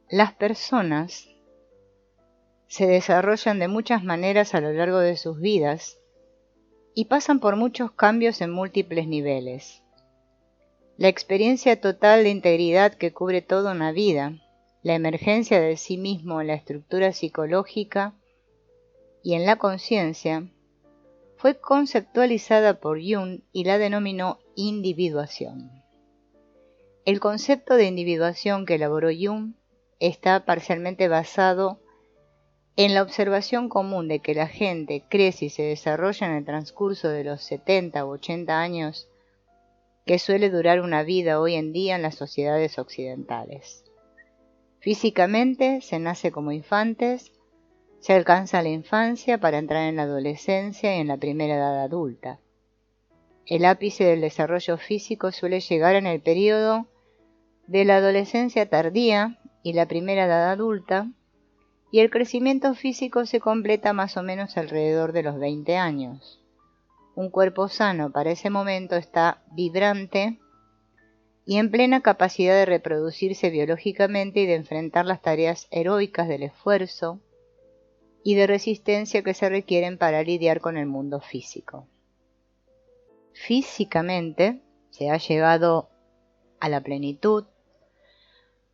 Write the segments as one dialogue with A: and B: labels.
A: Las personas se desarrollan de muchas maneras a lo largo de sus vidas y pasan por muchos cambios en múltiples niveles. La experiencia total de integridad que cubre toda una vida, la emergencia de sí mismo en la estructura psicológica y en la conciencia, fue conceptualizada por Jung y la denominó individuación. El concepto de individuación que elaboró Jung está parcialmente basado en la observación común de que la gente crece y se desarrolla en el transcurso de los 70 u 80 años que suele durar una vida hoy en día en las sociedades occidentales. Físicamente se nace como infantes, se alcanza la infancia para entrar en la adolescencia y en la primera edad adulta. El ápice del desarrollo físico suele llegar en el periodo de la adolescencia tardía y la primera edad adulta, y el crecimiento físico se completa más o menos alrededor de los 20 años. Un cuerpo sano para ese momento está vibrante y en plena capacidad de reproducirse biológicamente y de enfrentar las tareas heroicas del esfuerzo y de resistencia que se requieren para lidiar con el mundo físico. Físicamente se ha llegado a la plenitud,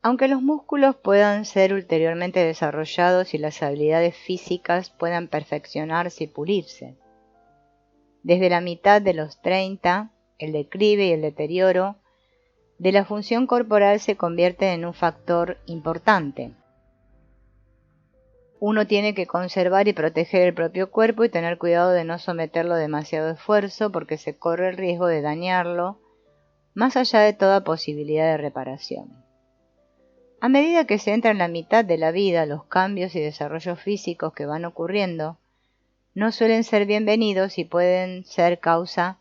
A: aunque los músculos puedan ser ulteriormente desarrollados y las habilidades físicas puedan perfeccionarse y pulirse. Desde la mitad de los 30, el declive y el deterioro de la función corporal se convierten en un factor importante. Uno tiene que conservar y proteger el propio cuerpo y tener cuidado de no someterlo a demasiado esfuerzo porque se corre el riesgo de dañarlo, más allá de toda posibilidad de reparación. A medida que se entra en la mitad de la vida, los cambios y desarrollos físicos que van ocurriendo no suelen ser bienvenidos y pueden ser causa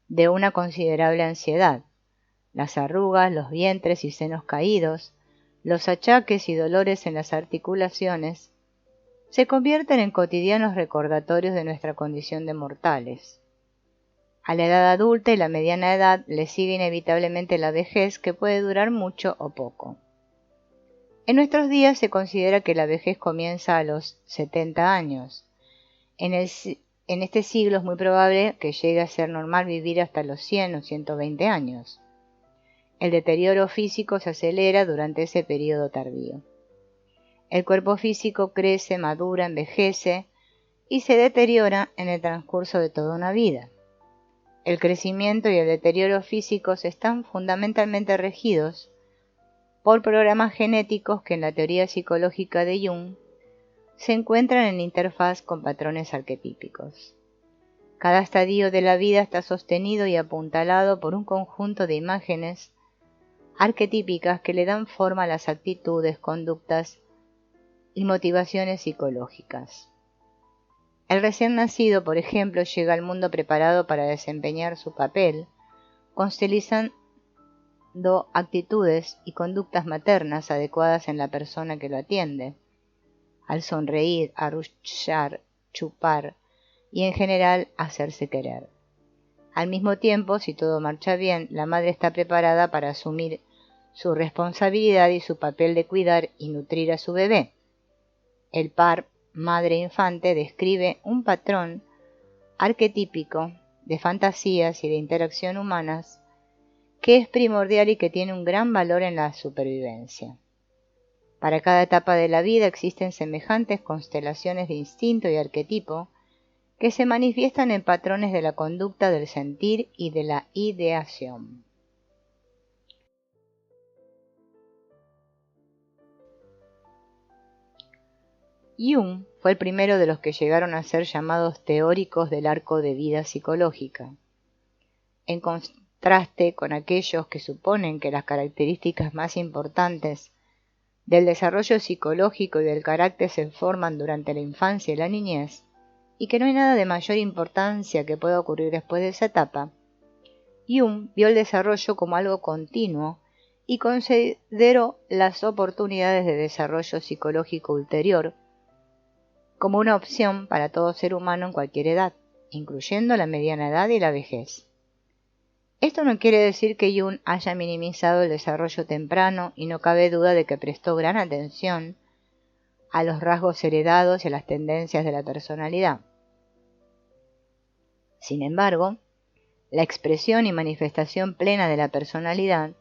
A: de una considerable ansiedad. Las arrugas, los vientres y senos caídos, los achaques y dolores en las articulaciones, se convierten en cotidianos recordatorios de nuestra condición de mortales. A la edad adulta y la mediana edad le sigue inevitablemente la vejez, que puede durar mucho o poco. En nuestros días se considera que la vejez comienza a los 70 años. En este siglo es muy probable que llegue a ser normal vivir hasta los 100 o 120 años. El deterioro físico se acelera durante ese periodo tardío. El cuerpo físico crece, madura, envejece y se deteriora en el transcurso de toda una vida. El crecimiento y el deterioro físicos están fundamentalmente regidos por programas genéticos que en la teoría psicológica de Jung se encuentran en interfaz con patrones arquetípicos. Cada estadio de la vida está sostenido y apuntalado por un conjunto de imágenes arquetípicas que le dan forma a las actitudes, conductas y motivaciones psicológicas. El recién nacido, por ejemplo, llega al mundo preparado para desempeñar su papel, constelizando actitudes y conductas maternas adecuadas en la persona que lo atiende, al sonreír, arrullar, chupar y en general hacerse querer. Al mismo tiempo, si todo marcha bien, la madre está preparada para asumir su responsabilidad y su papel de cuidar y nutrir a su bebé. El par madre-infante describe un patrón arquetípico de fantasías y de interacción humanas que es primordial y que tiene un gran valor en la supervivencia. Para cada etapa de la vida existen semejantes constelaciones de instinto y arquetipo que se manifiestan en patrones de la conducta, del sentir y de la ideación. Jung fue el primero de los que llegaron a ser llamados teóricos del arco de vida psicológica. En contraste con aquellos que suponen que las características más importantes del desarrollo psicológico y del carácter se forman durante la infancia y la niñez, y que no hay nada de mayor importancia que pueda ocurrir después de esa etapa, Jung vio el desarrollo como algo continuo y consideró las oportunidades de desarrollo psicológico ulterior como una opción para todo ser humano en cualquier edad, incluyendo la mediana edad y la vejez. Esto no quiere decir que Jung haya minimizado el desarrollo temprano y no cabe duda de que prestó gran atención a los rasgos heredados y a las tendencias de la personalidad. Sin embargo, la expresión y manifestación plena de la personalidad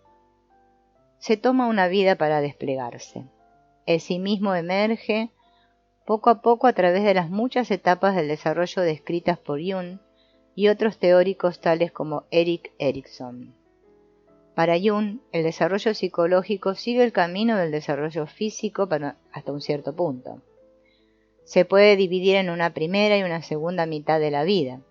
A: se toma una vida para desplegarse. El sí mismo emerge poco a poco a través de las muchas etapas del desarrollo descritas por Jung y otros teóricos tales como Erik Erikson. Para Jung, el desarrollo psicológico sigue el camino del desarrollo físico hasta un cierto punto. Se puede dividir en una primera y una segunda mitad de la vida.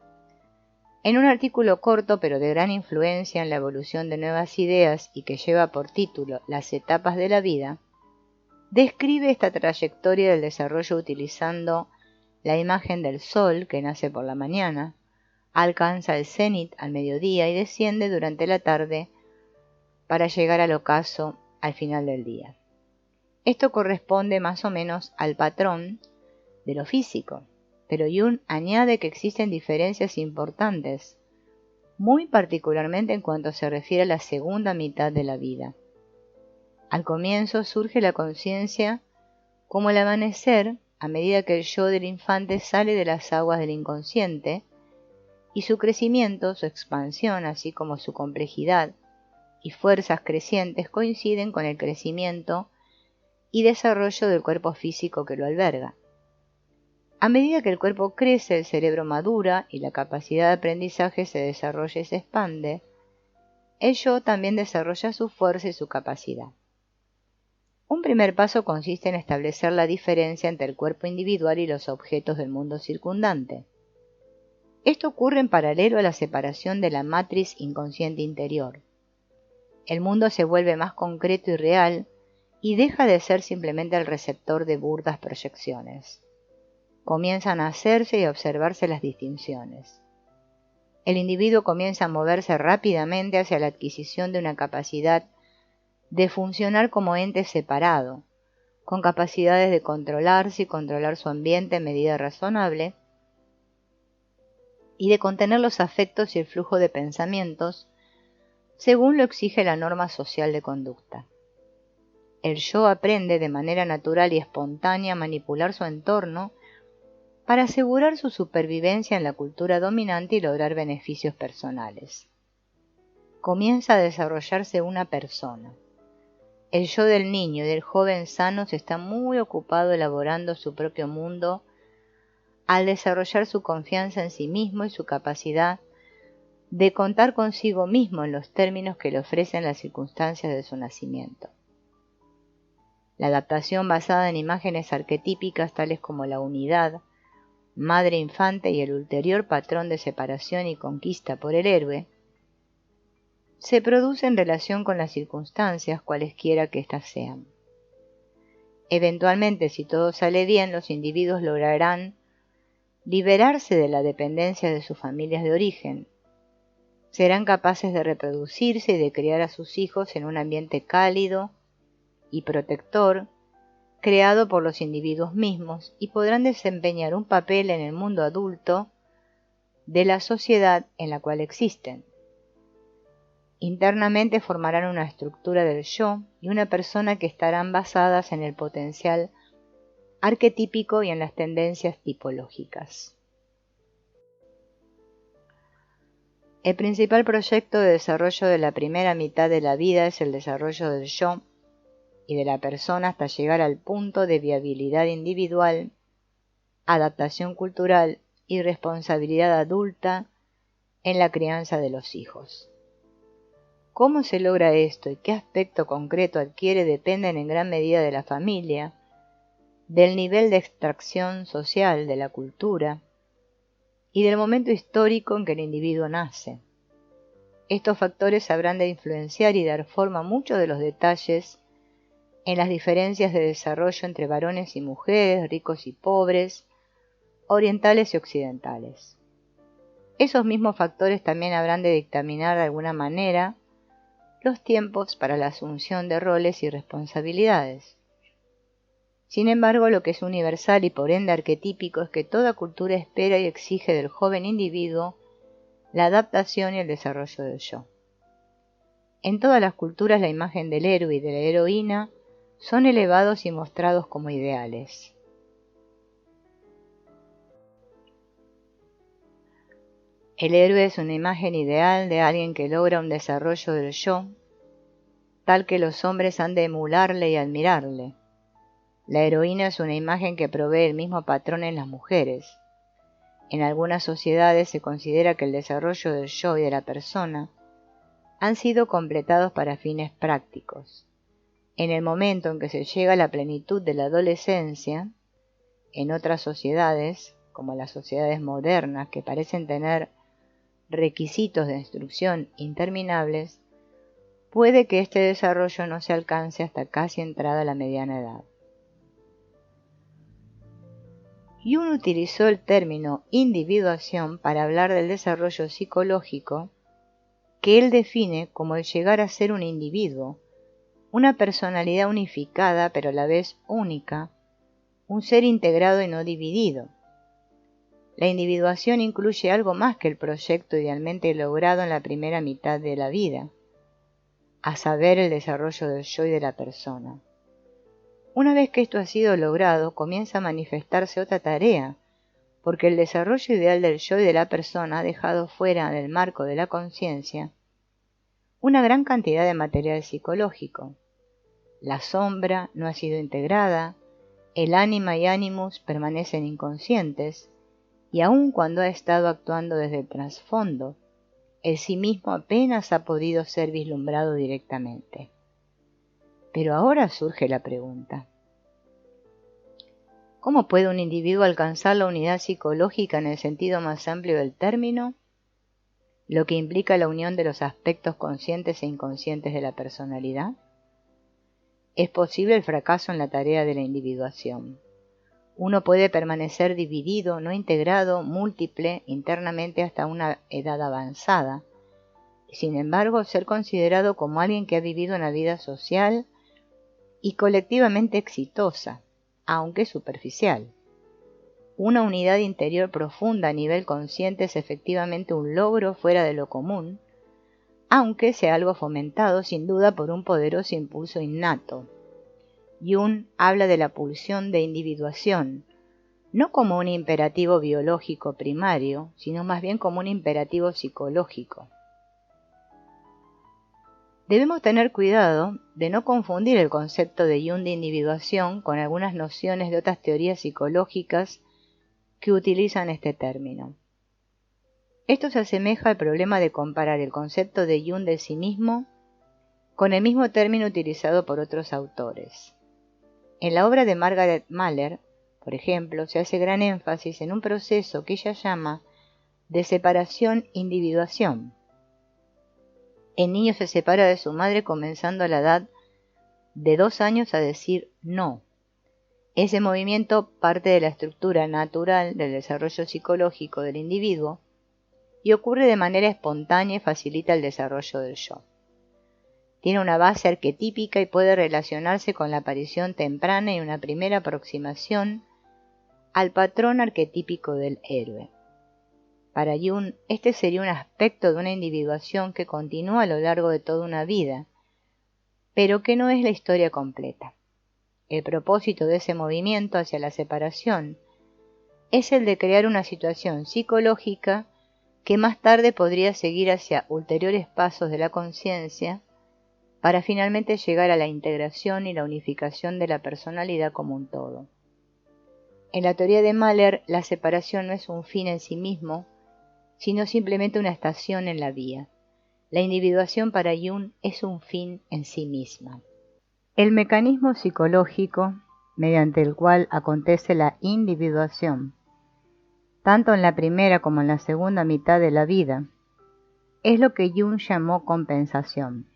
A: En un artículo corto pero de gran influencia en la evolución de nuevas ideas y que lleva por título Las etapas de la vida, describe esta trayectoria del desarrollo utilizando la imagen del sol que nace por la mañana, alcanza el cenit al mediodía y desciende durante la tarde para llegar al ocaso al final del día. Esto corresponde más o menos al patrón de lo físico, pero Jung añade que existen diferencias importantes, muy particularmente en cuanto se refiere a la segunda mitad de la vida. Al comienzo surge la conciencia como el amanecer a medida que el yo del infante sale de las aguas del inconsciente y su crecimiento, su expansión, así como su complejidad y fuerzas crecientes coinciden con el crecimiento y desarrollo del cuerpo físico que lo alberga. A medida que el cuerpo crece, el cerebro madura y la capacidad de aprendizaje se desarrolla y se expande, el yo también desarrolla su fuerza y su capacidad. Un primer paso consiste en establecer la diferencia entre el cuerpo individual y los objetos del mundo circundante. Esto ocurre en paralelo a la separación de la matriz inconsciente interior. El mundo se vuelve más concreto y real y deja de ser simplemente el receptor de burdas proyecciones. Comienzan a hacerse y a observarse las distinciones. El individuo comienza a moverse rápidamente hacia la adquisición de una capacidad de funcionar como ente separado, con capacidades de controlarse y controlar su ambiente en medida razonable, y de contener los afectos y el flujo de pensamientos, según lo exige la norma social de conducta. El yo aprende de manera natural y espontánea a manipular su entorno para asegurar su supervivencia en la cultura dominante y lograr beneficios personales. Comienza a desarrollarse una persona. El yo del niño y del joven sanos está muy ocupado elaborando su propio mundo al desarrollar su confianza en sí mismo y su capacidad de contar consigo mismo en los términos que le ofrecen las circunstancias de su nacimiento. La adaptación basada en imágenes arquetípicas tales como la unidad, madre-infante y el ulterior patrón de separación y conquista por el héroe, se produce en relación con las circunstancias cualesquiera que éstas sean. Eventualmente, si todo sale bien, los individuos lograrán liberarse de la dependencia de sus familias de origen. Serán capaces de reproducirse y de criar a sus hijos en un ambiente cálido y protector, creado por los individuos mismos, y podrán desempeñar un papel en el mundo adulto de la sociedad en la cual existen. Internamente formarán una estructura del yo y una persona que estarán basadas en el potencial arquetípico y en las tendencias tipológicas. El principal proyecto de desarrollo de la primera mitad de la vida es el desarrollo del yo y de la persona hasta llegar al punto de viabilidad individual, adaptación cultural y responsabilidad adulta en la crianza de los hijos. Cómo se logra esto y qué aspecto concreto adquiere dependen en gran medida de la familia, del nivel de extracción social de la cultura y del momento histórico en que el individuo nace. Estos factores habrán de influenciar y dar forma a muchos de los detalles en las diferencias de desarrollo entre varones y mujeres, ricos y pobres, orientales y occidentales. Esos mismos factores también habrán de dictaminar de alguna manera los tiempos para la asunción de roles y responsabilidades. Sin embargo, lo que es universal y por ende arquetípico es que toda cultura espera y exige del joven individuo la adaptación y el desarrollo del yo. En todas las culturas la imagen del héroe y de la heroína son elevados y mostrados como ideales. El héroe es una imagen ideal de alguien que logra un desarrollo del yo, tal que los hombres han de emularle y admirarle. La heroína es una imagen que provee el mismo patrón en las mujeres. En algunas sociedades se considera que el desarrollo del yo y de la persona han sido completados para fines prácticos. En el momento en que se llega a la plenitud de la adolescencia, en otras sociedades, como las sociedades modernas que parecen tener requisitos de instrucción interminables, puede que este desarrollo no se alcance hasta casi entrada la mediana edad. Jung utilizó el término individuación para hablar del desarrollo psicológico que él define como el llegar a ser un individuo, una personalidad unificada pero a la vez única, un ser integrado y no dividido. La individuación incluye algo más que el proyecto idealmente logrado en la primera mitad de la vida, a saber, el desarrollo del yo y de la persona. Una vez que esto ha sido logrado, comienza a manifestarse otra tarea, porque el desarrollo ideal del yo y de la persona ha dejado fuera del marco de la conciencia una gran cantidad de material psicológico. La sombra no ha sido integrada, el ánima y ánimus permanecen inconscientes, y aun cuando ha estado actuando desde el trasfondo, el sí mismo apenas ha podido ser vislumbrado directamente. Pero ahora surge la pregunta: ¿cómo puede un individuo alcanzar la unidad psicológica en el sentido más amplio del término? Lo que implica la unión de los aspectos conscientes e inconscientes de la personalidad. Es posible el fracaso en la tarea de la individuación. Uno puede permanecer dividido, no integrado, múltiple, internamente hasta una edad avanzada, y sin embargo ser considerado como alguien que ha vivido una vida social y colectivamente exitosa, aunque superficial. Una unidad interior profunda a nivel consciente es efectivamente un logro fuera de lo común, aunque sea algo fomentado sin duda por un poderoso impulso innato. Jung habla de la pulsión de individuación, no como un imperativo biológico primario, sino más bien como un imperativo psicológico. Debemos tener cuidado de no confundir el concepto de Jung de individuación con algunas nociones de otras teorías psicológicas que utilizan este término. Esto se asemeja al problema de comparar el concepto de Jung de sí mismo con el mismo término utilizado por otros autores. En la obra de Margaret Mahler, por ejemplo, se hace gran énfasis en un proceso que ella llama de separación-individuación. El niño se separa de su madre comenzando a la edad de 2 años a decir no. Ese movimiento parte de la estructura natural del desarrollo psicológico del individuo y ocurre de manera espontánea y facilita el desarrollo del yo. Tiene una base arquetípica y puede relacionarse con la aparición temprana y una primera aproximación al patrón arquetípico del héroe. Para Jung, este sería un aspecto de una individuación que continúa a lo largo de toda una vida, pero que no es la historia completa. El propósito de ese movimiento hacia la separación es el de crear una situación psicológica que más tarde podría seguir hacia ulteriores pasos de la conciencia para finalmente llegar a la integración y la unificación de la personalidad como un todo. En la teoría de Mahler, la separación no es un fin en sí mismo, sino simplemente una estación en la vía. La individuación para Jung es un fin en sí misma. El mecanismo psicológico mediante el cual acontece la individuación, tanto en la primera como en la segunda mitad de la vida, es lo que Jung llamó compensación.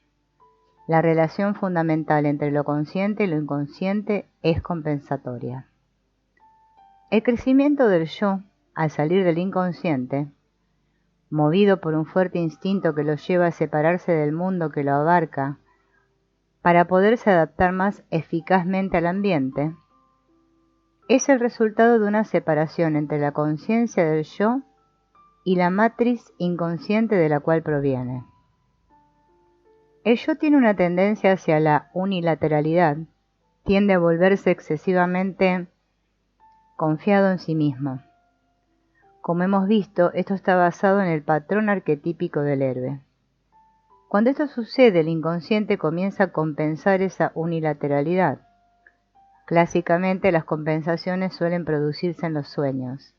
A: La relación fundamental entre lo consciente y lo inconsciente es compensatoria. El crecimiento del yo, al salir del inconsciente, movido por un fuerte instinto que lo lleva a separarse del mundo que lo abarca para poderse adaptar más eficazmente al ambiente, es el resultado de una separación entre la conciencia del yo y la matriz inconsciente de la cual proviene. El yo tiene una tendencia hacia la unilateralidad, tiende a volverse excesivamente confiado en sí mismo. Como hemos visto, esto está basado en el patrón arquetípico del héroe. Cuando esto sucede, el inconsciente comienza a compensar esa unilateralidad. Clásicamente, las compensaciones suelen producirse en los sueños.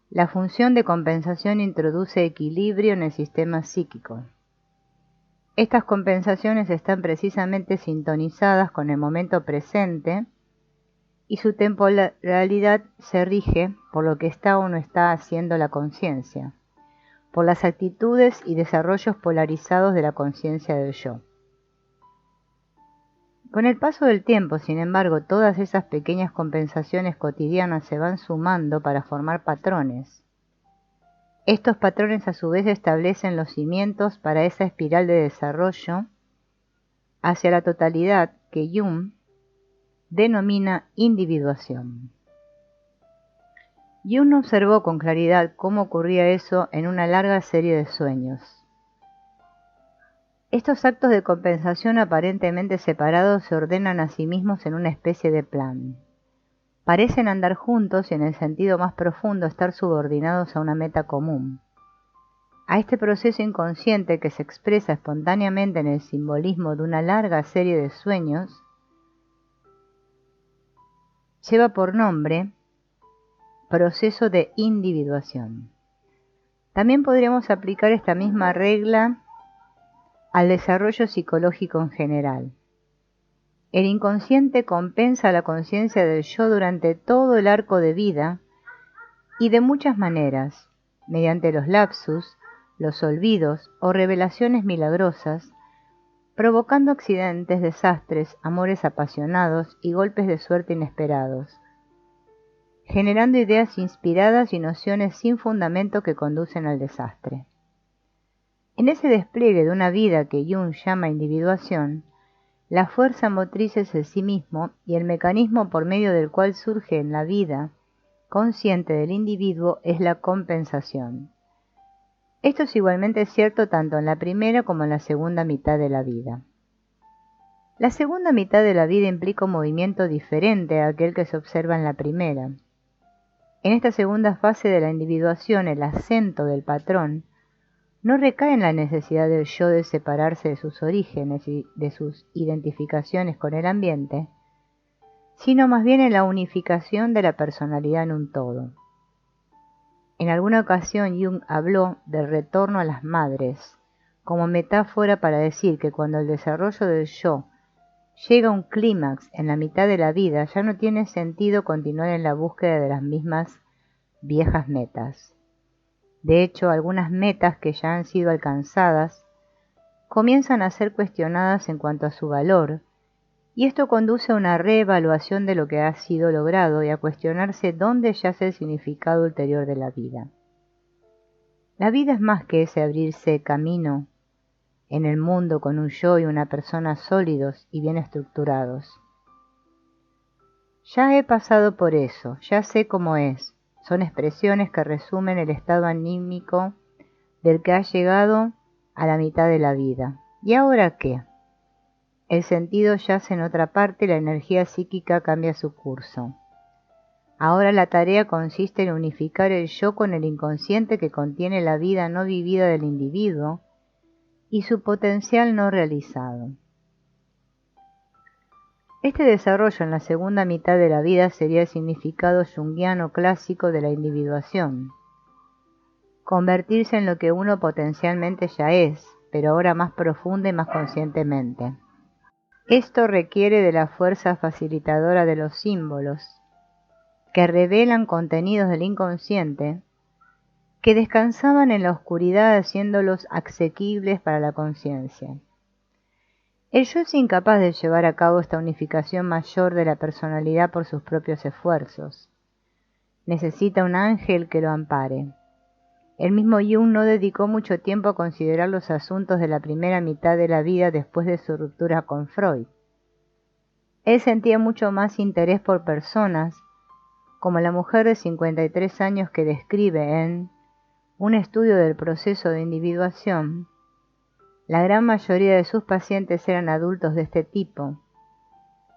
A: La función de compensación introduce equilibrio en el sistema psíquico. Estas compensaciones están precisamente sintonizadas con el momento presente y su temporalidad se rige por lo que está o no está haciendo la conciencia, por las actitudes y desarrollos polarizados de la conciencia del yo. Con el paso del tiempo, sin embargo, todas esas pequeñas compensaciones cotidianas se van sumando para formar patrones. Estos patrones a su vez establecen los cimientos para esa espiral de desarrollo hacia la totalidad que Jung denomina individuación. Jung observó con claridad cómo ocurría eso en una larga serie de sueños. Estos actos de compensación aparentemente separados se ordenan a sí mismos en una especie de plan. Parecen andar juntos y en el sentido más profundo estar subordinados a una meta común. A este proceso inconsciente que se expresa espontáneamente en el simbolismo de una larga serie de sueños, lleva por nombre proceso de individuación. También podríamos aplicar esta misma regla al desarrollo psicológico en general. El inconsciente compensa la conciencia del yo durante todo el arco de vida y de muchas maneras, mediante los lapsus, los olvidos o revelaciones milagrosas, provocando accidentes, desastres, amores apasionados y golpes de suerte inesperados, generando ideas inspiradas y nociones sin fundamento que conducen al desastre. En ese despliegue de una vida que Jung llama individuación, la fuerza motriz es el sí mismo y el mecanismo por medio del cual surge en la vida consciente del individuo es la compensación. Esto es igualmente cierto tanto en la primera como en la segunda mitad de la vida. La segunda mitad de la vida implica un movimiento diferente a aquel que se observa en la primera. En esta segunda fase de la individuación, el acento del patrón no recae en la necesidad del yo de separarse de sus orígenes y de sus identificaciones con el ambiente, sino más bien en la unificación de la personalidad en un todo. En alguna ocasión Jung habló del retorno a las madres, como metáfora para decir que cuando el desarrollo del yo llega a un clímax en la mitad de la vida, ya no tiene sentido continuar en la búsqueda de las mismas viejas metas. De hecho, algunas metas que ya han sido alcanzadas comienzan a ser cuestionadas en cuanto a su valor, y esto conduce a una reevaluación de lo que ha sido logrado y a cuestionarse dónde yace el significado ulterior de la vida. La vida es más que ese abrirse camino en el mundo con un yo y una persona sólidos y bien estructurados. Ya he pasado por eso, ya sé cómo es. Son expresiones que resumen el estado anímico del que ha llegado a la mitad de la vida. ¿Y ahora qué? El sentido yace en otra parte y la energía psíquica cambia su curso. Ahora la tarea consiste en unificar el yo con el inconsciente que contiene la vida no vivida del individuo y su potencial no realizado. Este desarrollo en la segunda mitad de la vida sería el significado junguiano clásico de la individuación. Convertirse en lo que uno potencialmente ya es, pero ahora más profunda y más conscientemente. Esto requiere de la fuerza facilitadora de los símbolos, que revelan contenidos del inconsciente, que descansaban en la oscuridad haciéndolos asequibles para la conciencia. El yo es incapaz de llevar a cabo esta unificación mayor de la personalidad por sus propios esfuerzos. Necesita un ángel que lo ampare. El mismo Jung no dedicó mucho tiempo a considerar los asuntos de la primera mitad de la vida después de su ruptura con Freud. Él sentía mucho más interés por personas, como la mujer de 53 años que describe en Un estudio del proceso de individuación, La gran mayoría de sus pacientes eran adultos de este tipo,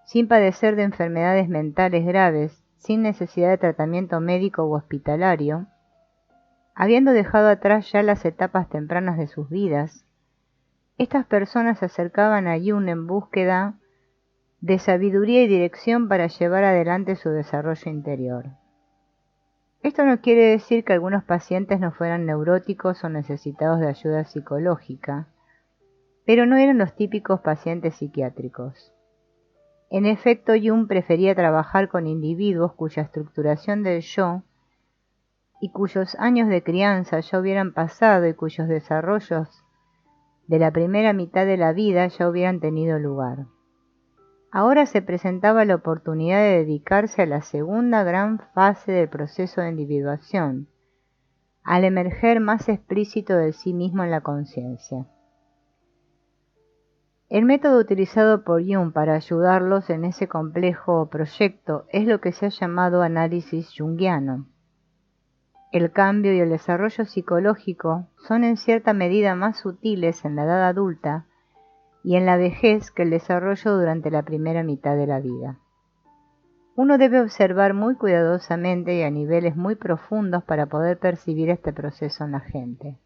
A: sin padecer de enfermedades mentales graves, sin necesidad de tratamiento médico u hospitalario, habiendo dejado atrás ya las etapas tempranas de sus vidas. Estas personas se acercaban a Jung en búsqueda de sabiduría y dirección para llevar adelante su desarrollo interior. Esto no quiere decir que algunos pacientes no fueran neuróticos o necesitados de ayuda psicológica, pero no eran los típicos pacientes psiquiátricos. En efecto, Jung prefería trabajar con individuos cuya estructuración del yo y cuyos años de crianza ya hubieran pasado y cuyos desarrollos de la primera mitad de la vida ya hubieran tenido lugar. Ahora se presentaba la oportunidad de dedicarse a la segunda gran fase del proceso de individuación, al emerger más explícito de sí mismo en la conciencia. El método utilizado por Jung para ayudarlos en ese complejo proyecto es lo que se ha llamado análisis junguiano. El cambio y el desarrollo psicológico son en cierta medida más sutiles en la edad adulta y en la vejez que el desarrollo durante la primera mitad de la vida. Uno debe observar muy cuidadosamente y a niveles muy profundos para poder percibir este proceso en la gente.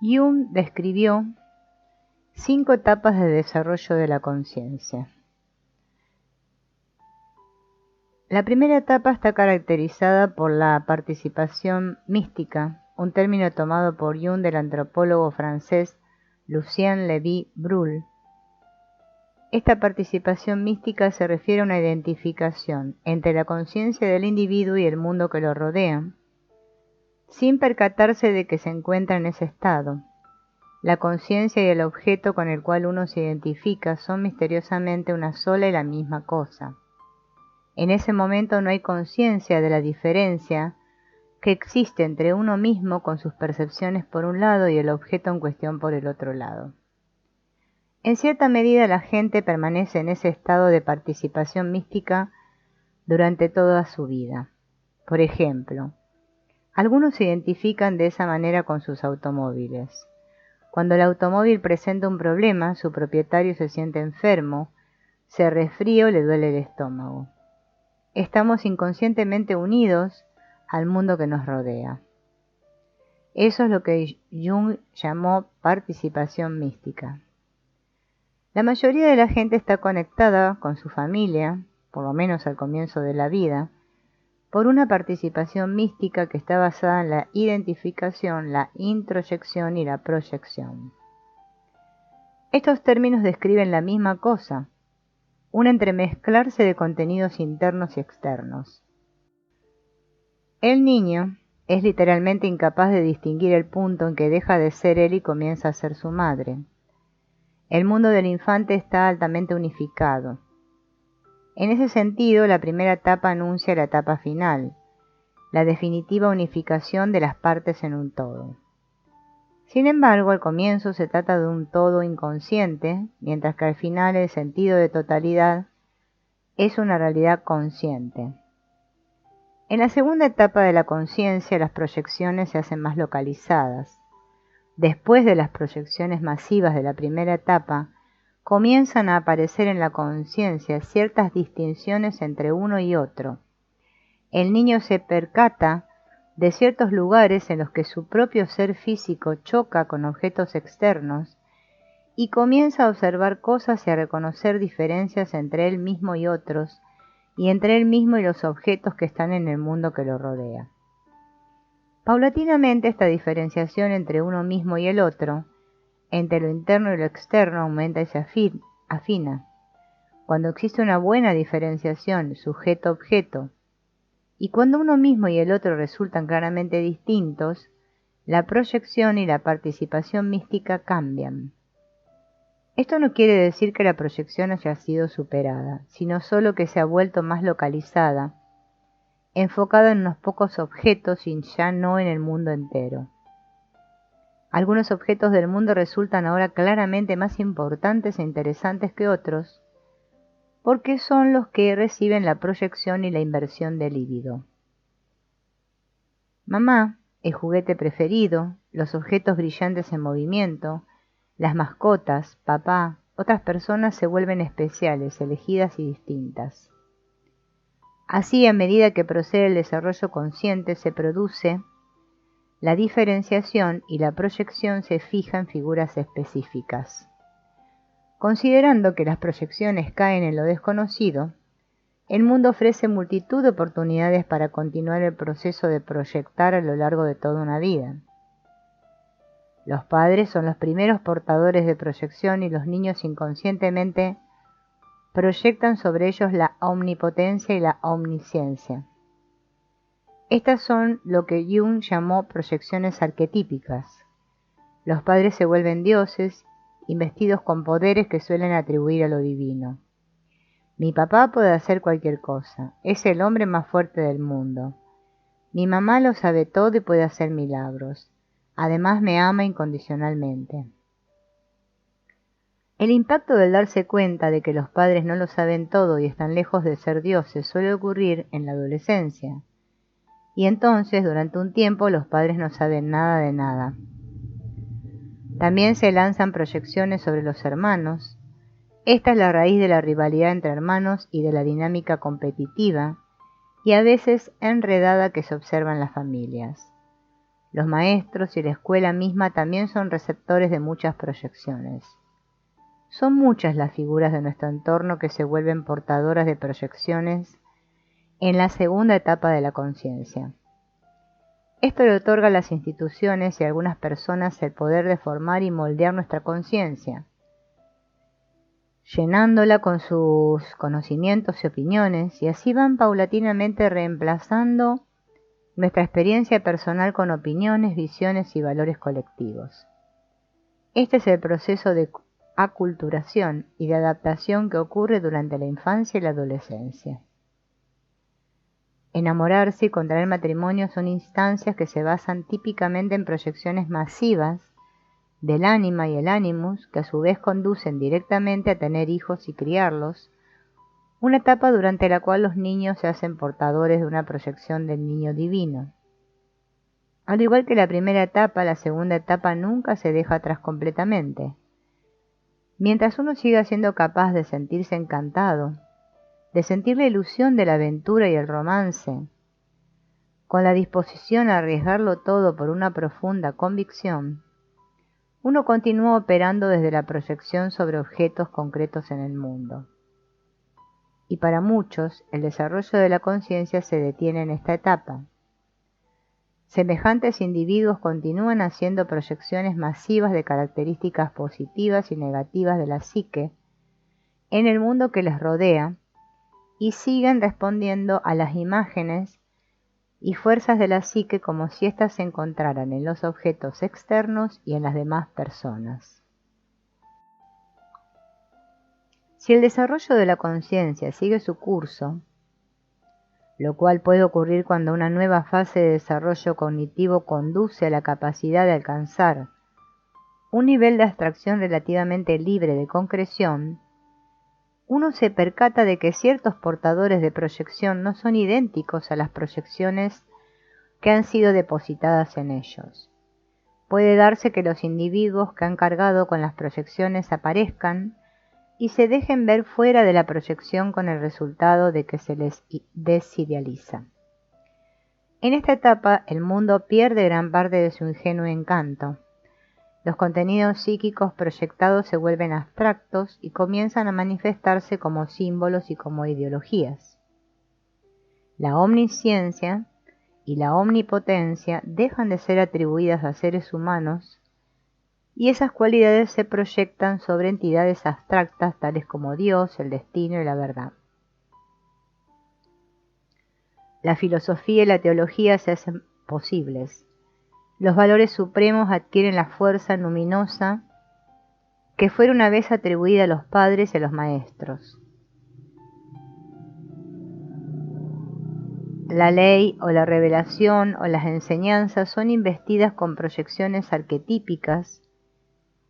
A: Jung describió 5 etapas de desarrollo de la conciencia. La primera etapa está caracterizada por la participación mística, un término tomado por Jung del antropólogo francés Lucien Lévy-Bruhl. Esta participación mística se refiere a una identificación entre la conciencia del individuo y el mundo que lo rodea, sin percatarse de que se encuentra en ese estado. La conciencia y el objeto con el cual uno se identifica son misteriosamente una sola y la misma cosa. En ese momento no hay conciencia de la diferencia que existe entre uno mismo con sus percepciones por un lado y el objeto en cuestión por el otro lado. En cierta medida la gente permanece en ese estado de participación mística durante toda su vida. Por ejemplo, algunos se identifican de esa manera con sus automóviles. Cuando el automóvil presenta un problema, su propietario se siente enfermo, se resfría o le duele el estómago. Estamos inconscientemente unidos al mundo que nos rodea. Eso es lo que Jung llamó participación mística. La mayoría de la gente está conectada con su familia, por lo menos al comienzo de la vida, por una participación mística que está basada en la identificación, la introyección y la proyección. Estos términos describen la misma cosa, un entremezclarse de contenidos internos y externos. El niño es literalmente incapaz de distinguir el punto en que deja de ser él y comienza a ser su madre. El mundo del infante está altamente unificado. En ese sentido, la primera etapa anuncia la etapa final, la definitiva unificación de las partes en un todo. Sin embargo, al comienzo se trata de un todo inconsciente, mientras que al final el sentido de totalidad es una realidad consciente. En la segunda etapa de la conciencia, las proyecciones se hacen más localizadas. Después de las proyecciones masivas de la primera etapa, comienzan a aparecer en la conciencia ciertas distinciones entre uno y otro. El niño se percata de ciertos lugares en los que su propio ser físico choca con objetos externos y comienza a observar cosas y a reconocer diferencias entre él mismo y otros, y entre él mismo y los objetos que están en el mundo que lo rodea. Paulatinamente esta diferenciación entre uno mismo y el otro, entre lo interno y lo externo, aumenta y se afina. Cuando existe una buena diferenciación sujeto-objeto, y cuando uno mismo y el otro resultan claramente distintos, la proyección y la participación mística cambian. Esto no quiere decir que la proyección haya sido superada, sino solo que se ha vuelto más localizada, enfocada en unos pocos objetos y ya no en el mundo entero. Algunos objetos del mundo resultan ahora claramente más importantes e interesantes que otros, porque son los que reciben la proyección y la inversión del líbido. Mamá, el juguete preferido, los objetos brillantes en movimiento, Las mascotas, papá, otras personas se vuelven especiales, elegidas y distintas. Así, a medida que procede el desarrollo consciente, se produce la diferenciación y la proyección se fija en figuras específicas. Considerando que las proyecciones caen en lo desconocido, el mundo ofrece multitud de oportunidades para continuar el proceso de proyectar a lo largo de toda una vida. Los padres son los primeros portadores de proyección y los niños inconscientemente proyectan sobre ellos la omnipotencia y la omnisciencia. Estas son lo que Jung llamó proyecciones arquetípicas. Los padres se vuelven dioses, investidos con poderes que suelen atribuir a lo divino. Mi papá puede hacer cualquier cosa, es el hombre más fuerte del mundo. Mi mamá lo sabe todo y puede hacer milagros. Además me ama incondicionalmente. El impacto del darse cuenta de que los padres no lo saben todo y están lejos de ser dioses suele ocurrir en la adolescencia. Y entonces, durante un tiempo, los padres no saben nada de nada. También se lanzan proyecciones sobre los hermanos. Esta es la raíz de la rivalidad entre hermanos y de la dinámica competitiva y a veces enredada que se observa en las familias. Los maestros y la escuela misma también son receptores de muchas proyecciones. Son muchas las figuras de nuestro entorno que se vuelven portadoras de proyecciones en la segunda etapa de la conciencia. Esto le otorga a las instituciones y a algunas personas el poder de formar y moldear nuestra conciencia, llenándola con sus conocimientos y opiniones, y así van paulatinamente reemplazando nuestra experiencia personal con opiniones, visiones y valores colectivos. Este es el proceso de aculturación y de adaptación que ocurre durante la infancia y la adolescencia. Enamorarse y contraer matrimonio son instancias que se basan típicamente en proyecciones masivas del ánima y el animus, que a su vez conducen directamente a tener hijos y criarlos, una etapa durante la cual los niños se hacen portadores de una proyección del niño divino. Al igual que la primera etapa, la segunda etapa nunca se deja atrás completamente. Mientras uno siga siendo capaz de sentirse encantado, de sentir la ilusión de la aventura y el romance, con la disposición a arriesgarlo todo por una profunda convicción, uno continúa operando desde la proyección sobre objetos concretos en el mundo. Y para muchos, el desarrollo de la conciencia se detiene en esta etapa. Semejantes individuos continúan haciendo proyecciones masivas de características positivas y negativas de la psique en el mundo que les rodea y siguen respondiendo a las imágenes y fuerzas de la psique como si éstas se encontraran en los objetos externos y en las demás personas. Si el desarrollo de la conciencia sigue su curso, lo cual puede ocurrir cuando una nueva fase de desarrollo cognitivo conduce a la capacidad de alcanzar un nivel de abstracción relativamente libre de concreción, uno se percata de que ciertos portadores de proyección no son idénticos a las proyecciones que han sido depositadas en ellos. Puede darse que los individuos que han cargado con las proyecciones aparezcan y se dejen ver fuera de la proyección con el resultado de que se les desidealiza. En esta etapa, el mundo pierde gran parte de su ingenuo encanto. Los contenidos psíquicos proyectados se vuelven abstractos y comienzan a manifestarse como símbolos y como ideologías. La omnisciencia y la omnipotencia dejan de ser atribuidas a seres humanos y esas cualidades se proyectan sobre entidades abstractas tales como Dios, el destino y la verdad. La filosofía y la teología se hacen posibles. Los valores supremos adquieren la fuerza luminosa que fue una vez atribuida a los padres y a los maestros. La ley o la revelación o las enseñanzas son investidas con proyecciones arquetípicas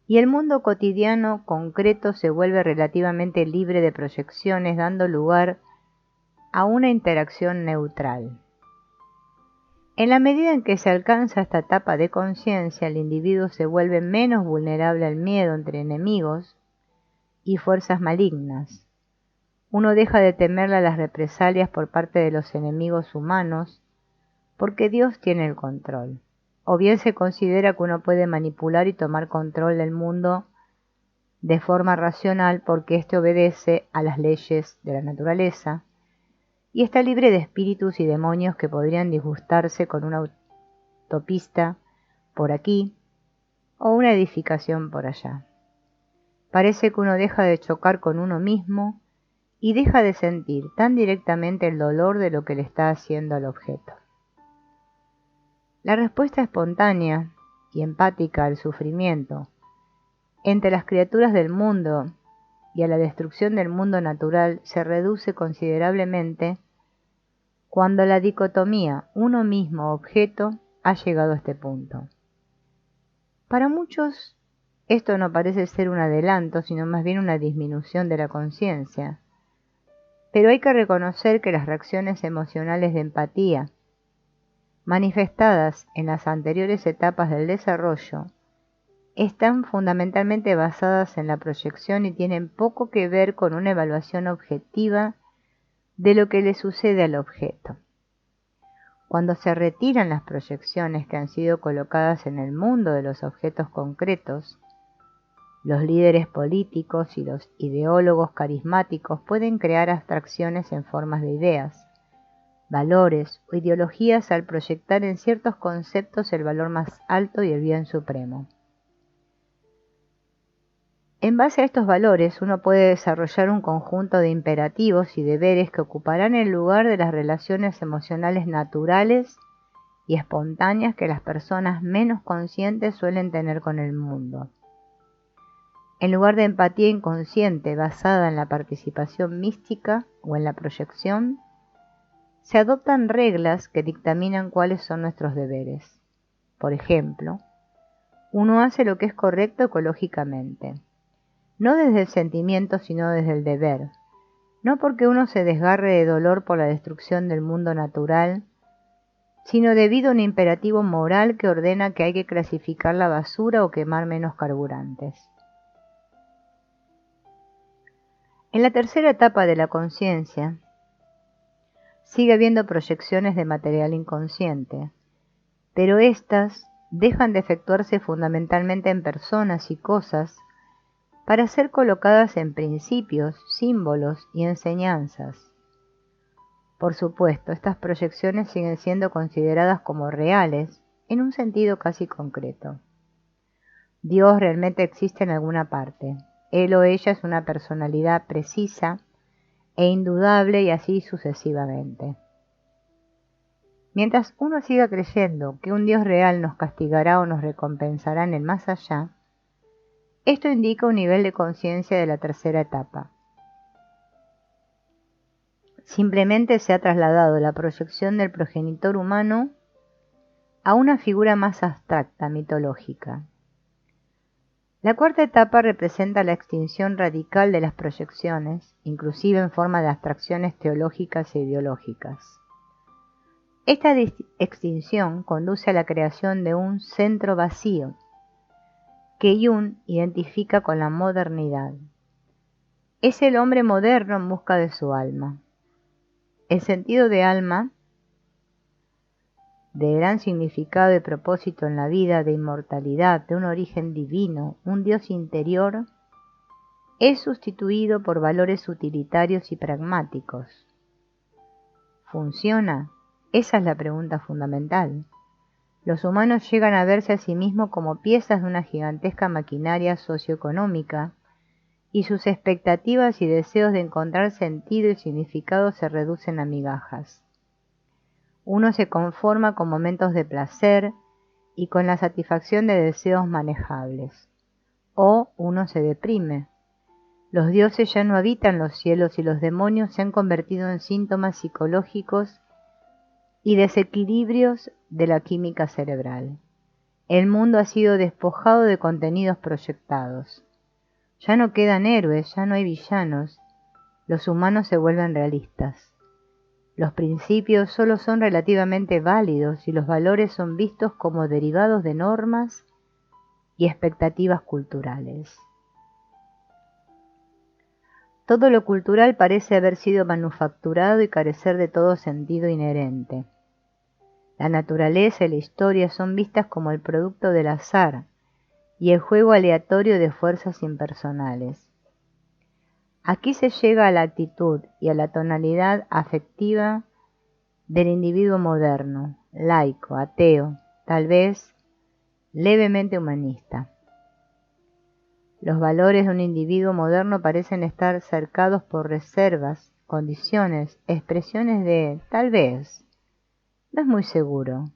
A: y el mundo cotidiano concreto se vuelve relativamente libre de proyecciones, dando lugar a una interacción neutral. En la medida en que se alcanza esta etapa de conciencia, el individuo se vuelve menos vulnerable al miedo entre enemigos y fuerzas malignas. Uno deja de temerle a las represalias por parte de los enemigos humanos porque Dios tiene el control. O bien se considera que uno puede manipular y tomar control del mundo de forma racional porque éste obedece a las leyes de la naturaleza y está libre de espíritus y demonios que podrían disgustarse con una autopista por aquí o una edificación por allá. Parece que uno deja de chocar con uno mismo y deja de sentir tan directamente el dolor de lo que le está haciendo al objeto. La respuesta espontánea y empática al sufrimiento entre las criaturas del mundo y a la destrucción del mundo natural se reduce considerablemente cuando la dicotomía uno mismo-objeto ha llegado a este punto. Para muchos, esto no parece ser un adelanto, sino más bien una disminución de la conciencia. Pero hay que reconocer que las reacciones emocionales de empatía, manifestadas en las anteriores etapas del desarrollo, están fundamentalmente basadas en la proyección y tienen poco que ver con una evaluación objetiva de lo que le sucede al objeto. Cuando se retiran las proyecciones que han sido colocadas en el mundo de los objetos concretos, los líderes políticos y los ideólogos carismáticos pueden crear abstracciones en formas de ideas, valores o ideologías al proyectar en ciertos conceptos el valor más alto y el bien supremo. En base a estos valores, uno puede desarrollar un conjunto de imperativos y deberes que ocuparán el lugar de las relaciones emocionales naturales y espontáneas que las personas menos conscientes suelen tener con el mundo. En lugar de empatía inconsciente basada en la participación mística o en la proyección, se adoptan reglas que dictaminan cuáles son nuestros deberes. Por ejemplo, uno hace lo que es correcto ecológicamente, no desde el sentimiento sino desde el deber, no porque uno se desgarre de dolor por la destrucción del mundo natural, sino debido a un imperativo moral que ordena que hay que clasificar la basura o quemar menos carburantes. En la tercera etapa de la conciencia, sigue habiendo proyecciones de material inconsciente, pero éstas dejan de efectuarse fundamentalmente en personas y cosas para ser colocadas en principios, símbolos y enseñanzas. Por supuesto, estas proyecciones siguen siendo consideradas como reales en un sentido casi concreto. Dios realmente existe en alguna parte. Él o ella es una personalidad precisa e indudable y así sucesivamente. Mientras uno siga creyendo que un Dios real nos castigará o nos recompensará en el más allá, esto indica un nivel de conciencia de la tercera etapa. Simplemente se ha trasladado la proyección del progenitor humano a una figura más abstracta, mitológica. La cuarta etapa representa la extinción radical de las proyecciones, inclusive en forma de abstracciones teológicas e ideológicas. Esta extinción conduce a la creación de un centro vacío, que Jung identifica con la modernidad. Es el hombre moderno en busca de su alma. El sentido de alma, de gran significado y propósito en la vida, de inmortalidad, de un origen divino, un Dios interior, es sustituido por valores utilitarios y pragmáticos. ¿Funciona? Esa es la pregunta fundamental. Los humanos llegan a verse a sí mismos como piezas de una gigantesca maquinaria socioeconómica y sus expectativas y deseos de encontrar sentido y significado se reducen a migajas. Uno se conforma con momentos de placer y con la satisfacción de deseos manejables. O uno se deprime. Los dioses ya no habitan los cielos y los demonios se han convertido en síntomas psicológicos y desequilibrios de la química cerebral. El mundo ha sido despojado de contenidos proyectados. Ya no quedan héroes, ya no hay villanos. Los humanos se vuelven realistas. Los principios solo son relativamente válidos y los valores son vistos como derivados de normas y expectativas culturales. Todo lo cultural parece haber sido manufacturado y carecer de todo sentido inherente. La naturaleza y la historia son vistas como el producto del azar y el juego aleatorio de fuerzas impersonales. Aquí se llega a la actitud y a la tonalidad afectiva del individuo moderno, laico, ateo, tal vez levemente humanista. Los valores de un individuo moderno parecen estar cercados por reservas, condiciones, expresiones de tal vez. No es muy seguro.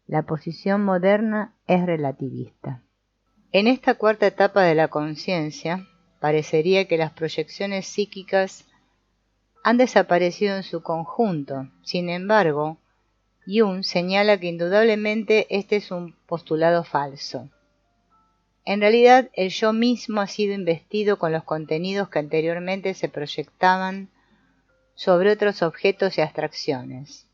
A: La posición moderna es relativista. En esta cuarta etapa de la conciencia, parecería que las proyecciones psíquicas han desaparecido en su conjunto. Sin embargo, Jung señala que indudablemente este es un postulado falso. En realidad, el yo mismo ha sido investido con los contenidos que anteriormente se proyectaban sobre otros objetos y abstracciones.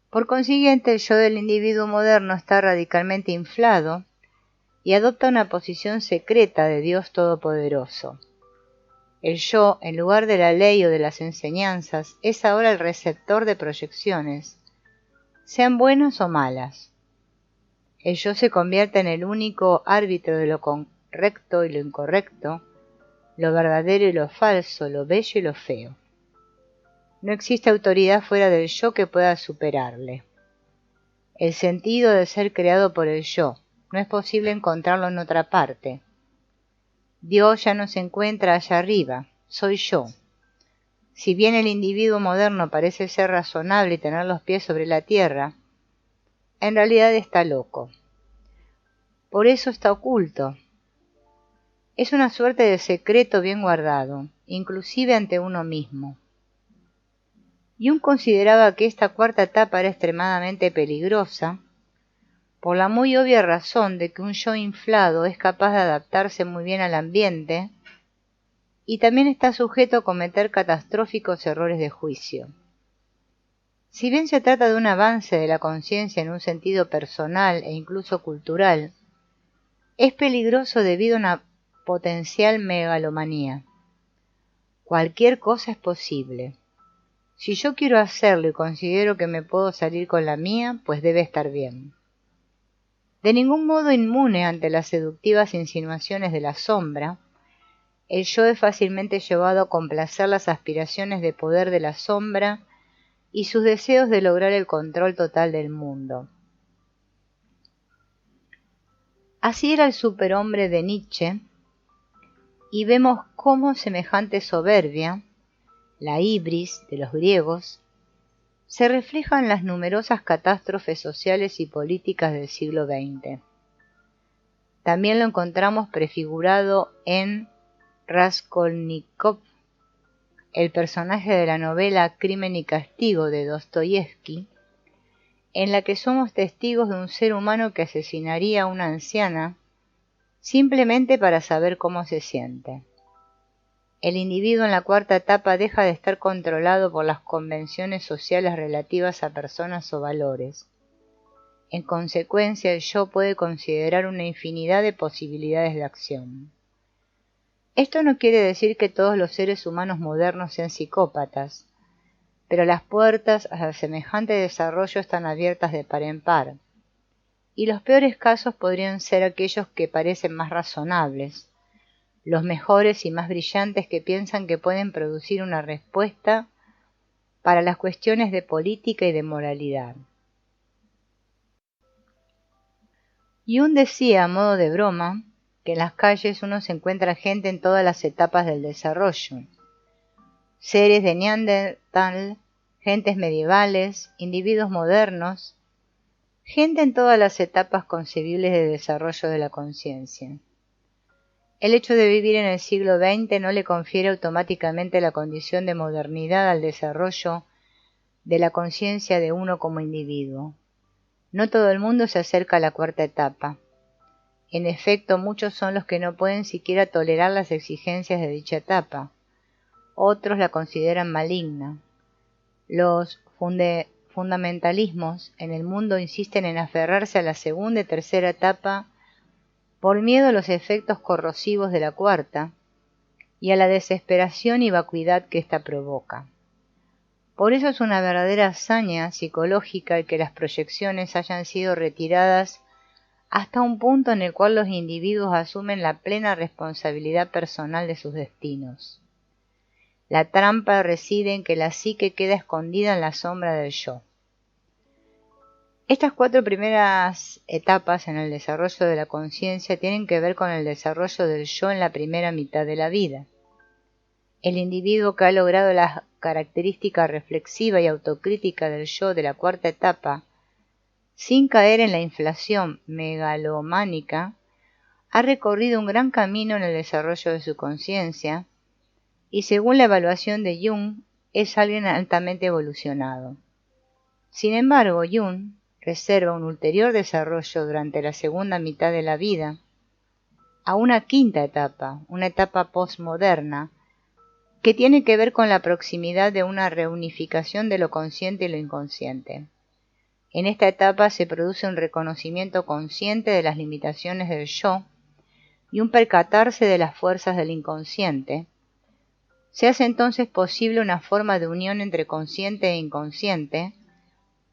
A: Por consiguiente, el yo del individuo moderno está radicalmente inflado y adopta una posición secreta de Dios Todopoderoso. El yo, en lugar de la ley o de las enseñanzas, es ahora el receptor de proyecciones, sean buenas o malas. El yo se convierte en el único árbitro de lo correcto y lo incorrecto, lo verdadero y lo falso, lo bello y lo feo. No existe autoridad fuera del yo que pueda superarle. El sentido de ser creado por el yo, no es posible encontrarlo en otra parte. Dios ya no se encuentra allá arriba, soy yo. Si bien el individuo moderno parece ser razonable y tener los pies sobre la tierra, en realidad está loco. Por eso está oculto. Es una suerte de secreto bien guardado, inclusive ante uno mismo. Jung consideraba que esta cuarta etapa era extremadamente peligrosa, por la muy obvia razón de que un yo inflado es capaz de adaptarse muy bien al ambiente y también está sujeto a cometer catastróficos errores de juicio. Si bien se trata de un avance de la conciencia en un sentido personal e incluso cultural, es peligroso debido a una potencial megalomanía. Cualquier cosa es posible. Si yo quiero hacerlo y considero que me puedo salir con la mía, pues debe estar bien. De ningún modo inmune ante las seductivas insinuaciones de la sombra, el yo es fácilmente llevado a complacer las aspiraciones de poder de la sombra y sus deseos de lograr el control total del mundo. Así era el superhombre de Nietzsche, y vemos cómo semejante soberbia, la ibris de los griegos, se refleja en las numerosas catástrofes sociales y políticas del siglo XX. También lo encontramos prefigurado en Raskolnikov, el personaje de la novela Crimen y Castigo de Dostoyevski, en la que somos testigos de un ser humano que asesinaría a una anciana simplemente para saber cómo se siente. El individuo en la cuarta etapa deja de estar controlado por las convenciones sociales relativas a personas o valores. En consecuencia, el yo puede considerar una infinidad de posibilidades de acción. Esto no quiere decir que todos los seres humanos modernos sean psicópatas, pero las puertas a semejante desarrollo están abiertas de par en par, y los peores casos podrían ser aquellos que parecen más razonables, los mejores y más brillantes que piensan que pueden producir una respuesta para las cuestiones de política y de moralidad. Jung decía a modo de broma que en las calles uno se encuentra gente en todas las etapas del desarrollo, seres de Neandertal, gentes medievales, individuos modernos, gente en todas las etapas concebibles de desarrollo de la conciencia. El hecho de vivir en el siglo XX no le confiere automáticamente la condición de modernidad al desarrollo de la conciencia de uno como individuo. No todo el mundo se acerca a la cuarta etapa. En efecto, muchos son los que no pueden siquiera tolerar las exigencias de dicha etapa. Otros la consideran maligna. Los fundamentalismos en el mundo insisten en aferrarse a la segunda y tercera etapa por miedo a los efectos corrosivos de la cuarta y a la desesperación y vacuidad que ésta provoca. Por eso es una verdadera hazaña psicológica el que las proyecciones hayan sido retiradas hasta un punto en el cual los individuos asumen la plena responsabilidad personal de sus destinos. La trampa reside en que la psique queda escondida en la sombra del yo. Estas 4 primeras etapas en el desarrollo de la conciencia tienen que ver con el desarrollo del yo en la primera mitad de la vida. El individuo que ha logrado la característica reflexiva y autocrítica del yo de la cuarta etapa, sin caer en la inflación megalománica, ha recorrido un gran camino en el desarrollo de su conciencia y, según la evaluación de Jung, es alguien altamente evolucionado. Sin embargo, Jung reserva un ulterior desarrollo durante la segunda mitad de la vida a una quinta etapa, una etapa postmoderna, que tiene que ver con la proximidad de una reunificación de lo consciente y lo inconsciente. En esta etapa se produce un reconocimiento consciente de las limitaciones del yo y un percatarse de las fuerzas del inconsciente. Se hace entonces posible una forma de unión entre consciente e inconsciente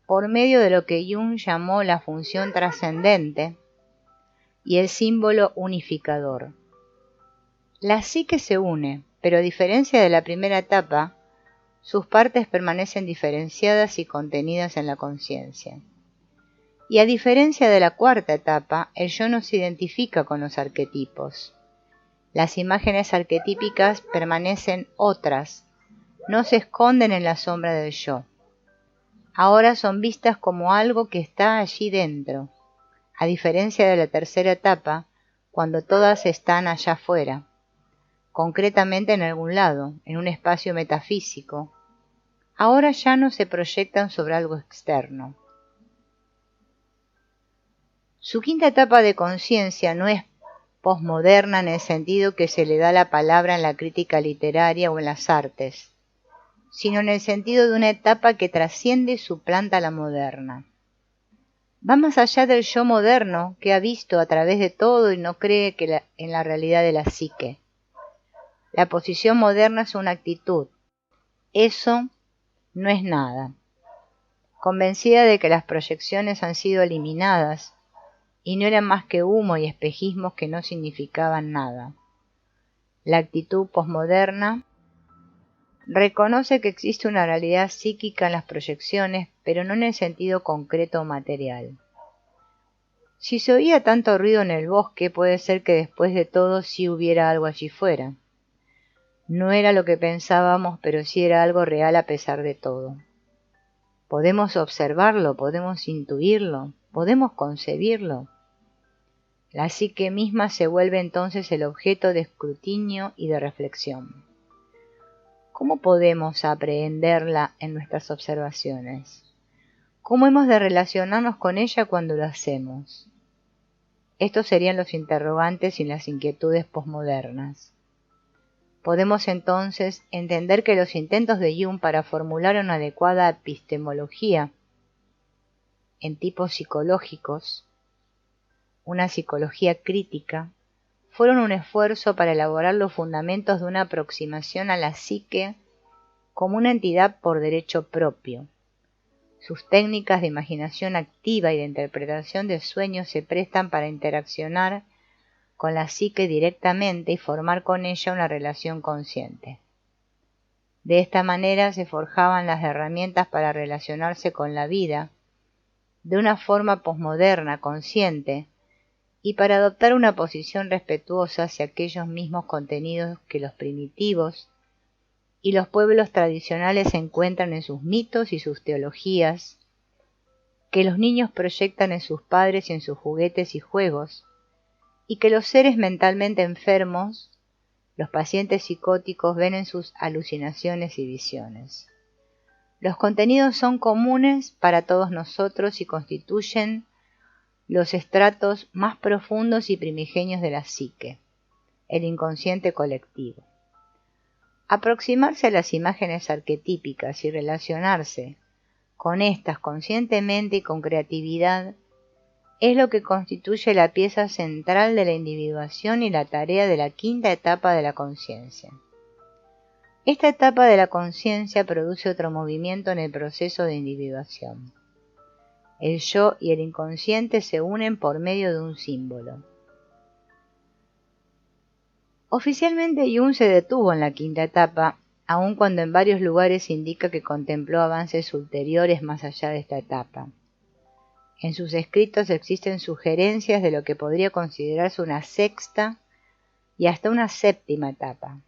A: por medio de lo que Jung llamó la función trascendente y el símbolo unificador. La psique se une, pero a diferencia de la primera etapa, sus partes permanecen diferenciadas y contenidas en la conciencia. Y a diferencia de la cuarta etapa, el yo no se identifica con los arquetipos. Las imágenes arquetípicas permanecen otras, no se esconden en la sombra del yo. Ahora son vistas como algo que está allí dentro, a diferencia de la tercera etapa, cuando todas están allá afuera, concretamente en algún lado, en un espacio metafísico. Ahora ya no se proyectan sobre algo externo. Su quinta etapa de conciencia no es posmoderna en el sentido que se le da la palabra en la crítica literaria o en las artes, sino en el sentido de una etapa que trasciende y suplanta la moderna. Va más allá del yo moderno que ha visto a través de todo y no cree en la realidad de la psique. La posición moderna es una actitud. Eso no es nada. Convencida de que las proyecciones han sido eliminadas y no eran más que humo y espejismos que no significaban nada. La actitud posmoderna reconoce que existe una realidad psíquica en las proyecciones, pero no en el sentido concreto o material. Si se oía tanto ruido en el bosque, puede ser que después de todo sí hubiera algo allí fuera. No era lo que pensábamos, pero sí era algo real a pesar de todo. Podemos observarlo, podemos intuirlo, podemos concebirlo. La psique misma se vuelve entonces el objeto de escrutinio y de reflexión. ¿Cómo podemos aprehenderla en nuestras observaciones? ¿Cómo hemos de relacionarnos con ella cuando lo hacemos? Estos serían los interrogantes y las inquietudes posmodernas. Podemos entonces entender que los intentos de Jung para formular una adecuada epistemología en tipos psicológicos, una psicología crítica, fueron un esfuerzo para elaborar los fundamentos de una aproximación a la psique como una entidad por derecho propio. Sus técnicas de imaginación activa y de interpretación de sueños se prestan para interaccionar con la psique directamente y formar con ella una relación consciente. De esta manera se forjaban las herramientas para relacionarse con la vida de una forma posmoderna, consciente, y para adoptar una posición respetuosa hacia aquellos mismos contenidos que los primitivos y los pueblos tradicionales encuentran en sus mitos y sus teologías, que los niños proyectan en sus padres y en sus juguetes y juegos, y que los seres mentalmente enfermos, los pacientes psicóticos, ven en sus alucinaciones y visiones. Los contenidos son comunes para todos nosotros y constituyen los estratos más profundos y primigenios de la psique, el inconsciente colectivo. Aproximarse a las imágenes arquetípicas y relacionarse con estas conscientemente y con creatividad es lo que constituye la pieza central de la individuación y la tarea de la quinta etapa de la conciencia. Esta etapa de la conciencia produce otro movimiento en el proceso de individuación. El yo y el inconsciente se unen por medio de un símbolo. Oficialmente Jung se detuvo en la quinta etapa, aun cuando en varios lugares indica que contempló avances ulteriores más allá de esta etapa. En sus escritos existen sugerencias de lo que podría considerarse una sexta y hasta una séptima etapa.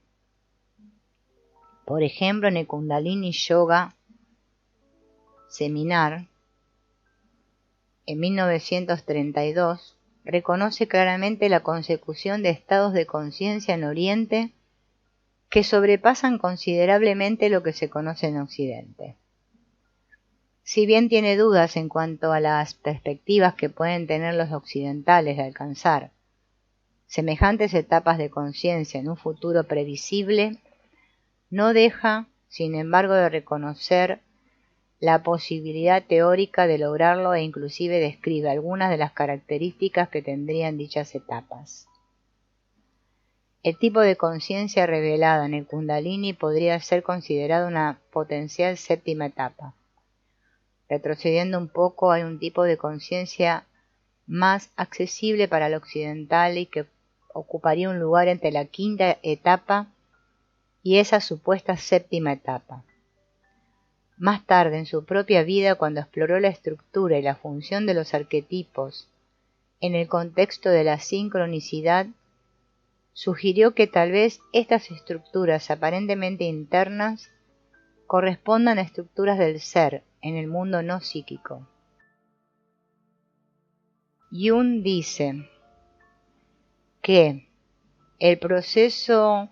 A: Por ejemplo, en el Kundalini Yoga Seminar, en 1932, reconoce claramente la consecución de estados de conciencia en Oriente que sobrepasan considerablemente lo que se conoce en Occidente. Si bien tiene dudas en cuanto a las perspectivas que pueden tener los occidentales de alcanzar semejantes etapas de conciencia en un futuro previsible, no deja, sin embargo, de reconocer la posibilidad teórica de lograrlo e inclusive describe algunas de las características que tendrían dichas etapas. El tipo de conciencia revelada en el Kundalini podría ser considerado una potencial séptima etapa. Retrocediendo un poco, hay un tipo de conciencia más accesible para el occidental y que ocuparía un lugar entre la quinta etapa y esa supuesta séptima etapa. Más tarde, en su propia vida, cuando exploró la estructura y la función de los arquetipos en el contexto de la sincronicidad, sugirió que tal vez estas estructuras aparentemente internas correspondan a estructuras del ser en el mundo no psíquico. Jung dice que el proceso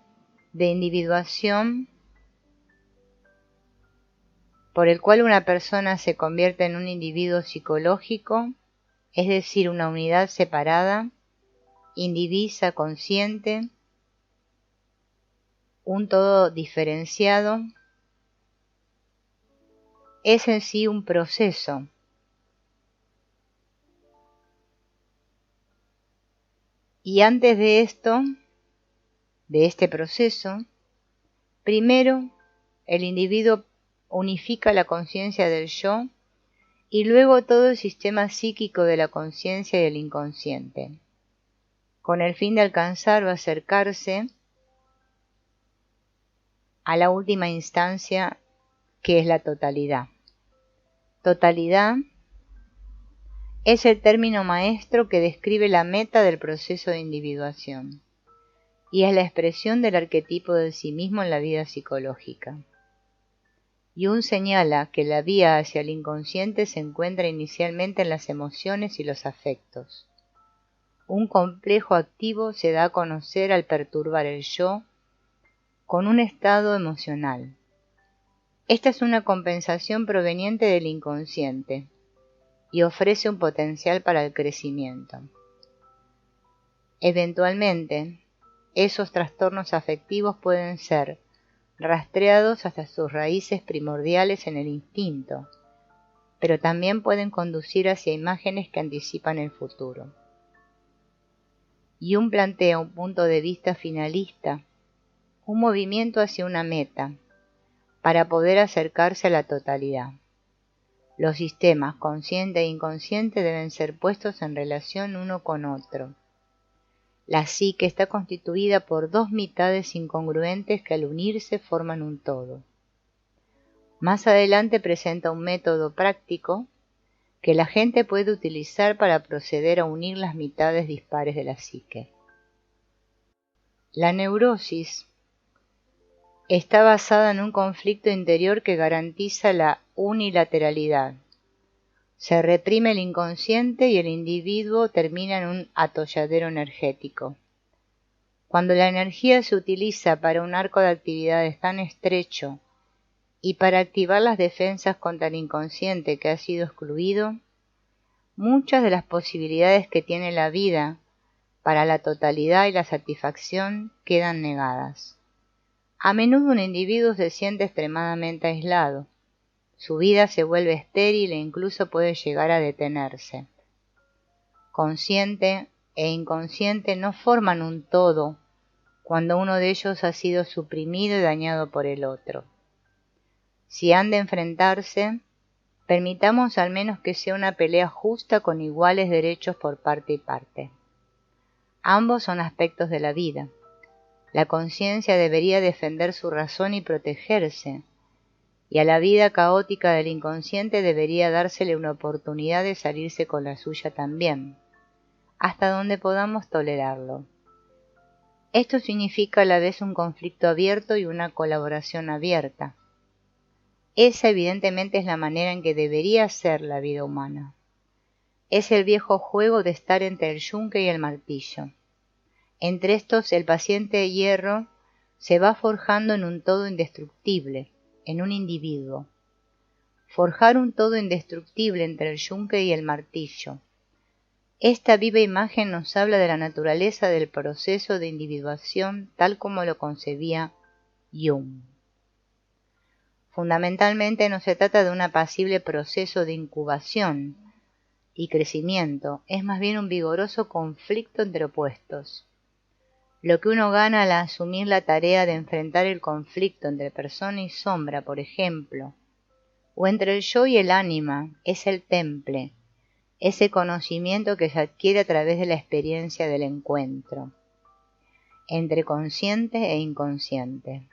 A: de individuación por el cual una persona se convierte en un individuo psicológico, es decir, una unidad separada, indivisa, consciente, un todo diferenciado, es en sí un proceso. Y antes de esto, de este proceso, primero el individuo unifica la conciencia del yo y luego todo el sistema psíquico de la conciencia y el inconsciente, con el fin de alcanzar o acercarse a la última instancia que es la totalidad. Totalidad es el término maestro que describe la meta del proceso de individuación y es la expresión del arquetipo de sí mismo en la vida psicológica. Jung señala que la vía hacia el inconsciente se encuentra inicialmente en las emociones y los afectos. Un complejo activo se da a conocer al perturbar el yo con un estado emocional. Esta es una compensación proveniente del inconsciente y ofrece un potencial para el crecimiento. Eventualmente, esos trastornos afectivos pueden ser rastreados hasta sus raíces primordiales en el instinto, pero también pueden conducir hacia imágenes que anticipan el futuro. Jung plantea un punto de vista finalista, un movimiento hacia una meta, para poder acercarse a la totalidad. Los sistemas consciente e inconsciente deben ser puestos en relación uno con otro. La psique está constituida por dos mitades incongruentes que al unirse forman un todo. Más adelante presenta un método práctico que la gente puede utilizar para proceder a unir las mitades dispares de la psique. La neurosis está basada en un conflicto interior que garantiza la unilateralidad. Se reprime el inconsciente y el individuo termina en un atolladero energético. Cuando la energía se utiliza para un arco de actividades tan estrecho y para activar las defensas contra el inconsciente que ha sido excluido, muchas de las posibilidades que tiene la vida para la totalidad y la satisfacción quedan negadas. A menudo un individuo se siente extremadamente aislado. Su vida se vuelve estéril e incluso puede llegar a detenerse. Consciente e inconsciente no forman un todo cuando uno de ellos ha sido suprimido y dañado por el otro. Si han de enfrentarse, permitamos al menos que sea una pelea justa con iguales derechos por parte y parte. Ambos son aspectos de la vida. La conciencia debería defender su razón y protegerse, y a la vida caótica del inconsciente debería dársele una oportunidad de salirse con la suya también, hasta donde podamos tolerarlo. Esto significa a la vez un conflicto abierto y una colaboración abierta. Esa evidentemente es la manera en que debería ser la vida humana. Es el viejo juego de estar entre el yunque y el martillo. Entre estos el paciente hierro se va forjando en un todo indestructible, en un individuo. Forjar un todo indestructible entre el yunque y el martillo. Esta viva imagen nos habla de la naturaleza del proceso de individuación tal como lo concebía Jung. Fundamentalmente no se trata de un apacible proceso de incubación y crecimiento, es más bien un vigoroso conflicto entre opuestos. Lo que uno gana al asumir la tarea de enfrentar el conflicto entre persona y sombra, por ejemplo, o entre el yo y el ánima, es el temple, ese conocimiento que se adquiere a través de la experiencia del encuentro entre consciente e inconsciente.